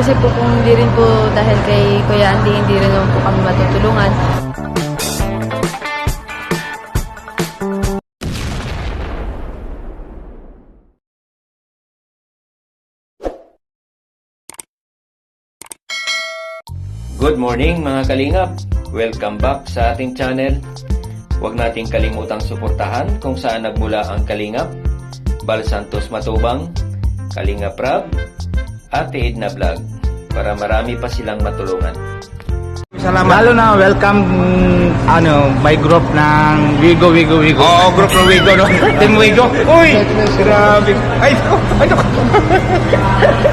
kasi po kung hindi rin po dahil kay Kuya Andy, hindi rin naman po kami matutulungan. Good morning mga kalingap! Welcome back sa ating channel. Huwag nating kalimutang suportahan kung saan nagmula ang Kalingap, Bal Santos Matubang, Kalingap Rab, Ate Edna Vlog para marami pa silang matulungan. Salamat. Lalo na welcome my group ng Wigo. Oo, group ng Wigo, no? Team Wigo. Uy! Grabe. Ay,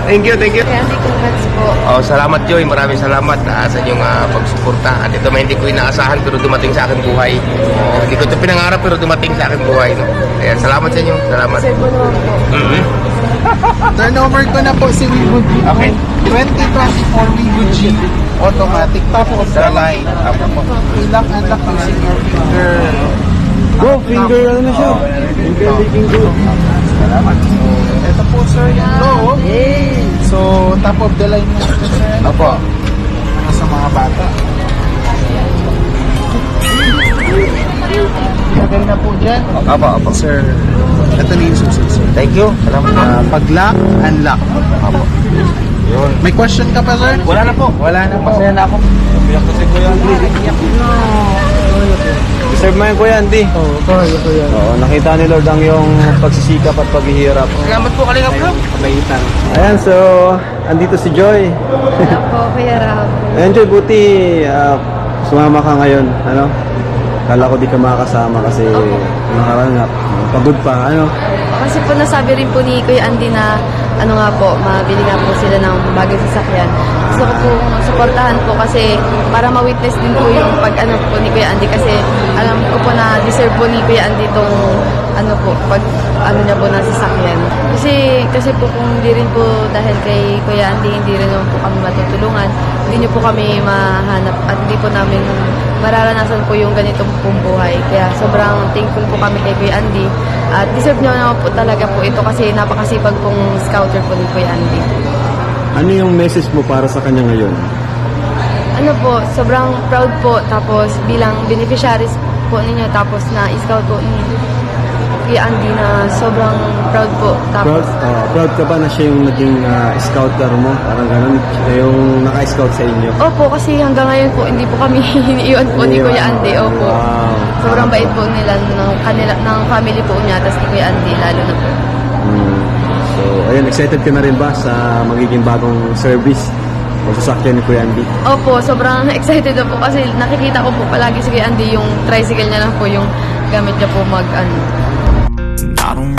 thank you. Kuya Andy, congrats po. Oh, salamat Joy. Maraming salamat sa inyong pagsuporta. At ito hindi ko inaasahan pero dumating sa akin buhay. Oh, hindi ko ito pinangarap pero dumating sa akin buhay. No? Ayan, salamat sa inyo. Salamat. Sir po naman po. Turnover ko na po si Wigo G. Okay. 2024 Wigo G. Automatic. Top of the line. Lock and lock using your finger. Go, finger ano na siya? Finger. Salamat. So, ito po sir yung low. So, top of the line na ito sir. Opo. Para sa mga bata. Ilagay na po dyan. Opo. Sir, ito na yung susunod sir. Thank you. Salamat. Pag-lock, unlock. Opo. Yun. May question ka pa sir? Wala na po. Masaya na ako. Biyak ko si Kuya Andy. Deserve mo yung Kuya Andy. Oo, Kuya. Oo, nakita ni Lord ang yung pagsisikap at paghihirap. Salamat po Kalingap Rab. Kabaitan. Ayan, so, andito si Joy. Wala po, Kuya Rab. Ayan, Joy, buti sumama ka ngayon. Ano? Kala ko di ka makakasama kasi nakaranap. Pagod pa, ano? Kasi po nasabi rin po ni Kuya Andy na mabili nga po sila ng bagay sasakyan. Gusto ko po suportahan po kasi para ma-witness din po yung po ni Kuya Andy kasi alam ko po na deserve po ni Kuya Andy itong niya po na sasakyan. Kasi po kung hindi rin po dahil kay Kuya Andy, hindi rin naman po kami matutulungan, hindi niyo po kami mahanap at hindi po namin mararanasan po yung ganitong pong buhay. Kaya sobrang thankful po kami kay Kuya Andy at deserve niyo naman po talaga po ito kasi napakasipag pong scouter po ni Kuya Andy. Ano yung message mo para sa kanya ngayon? Sobrang proud po tapos bilang beneficiaries po ninyo tapos na scout po ni Kuya Andy na sobrang proud po. Tapos Proud ka ba na siya yung naging scouter mo? Parang ganun, siya yung naka-scout sa inyo? opo, kasi hanggang ngayon po hindi po kami iniiwan po ni Kuya Andy. Opo. Wow. Sobrang bait po nila ng family po niya tapos ni Kuya Andy lalo na po. So, ayun, excited ka na rin ba sa magiging bagong service o sasakyan ni Kuya Andy? Opo, sobrang excited na po kasi nakikita ko po palagi si Kuya Andy yung tricycle niya lang po yung gamit niya po I don't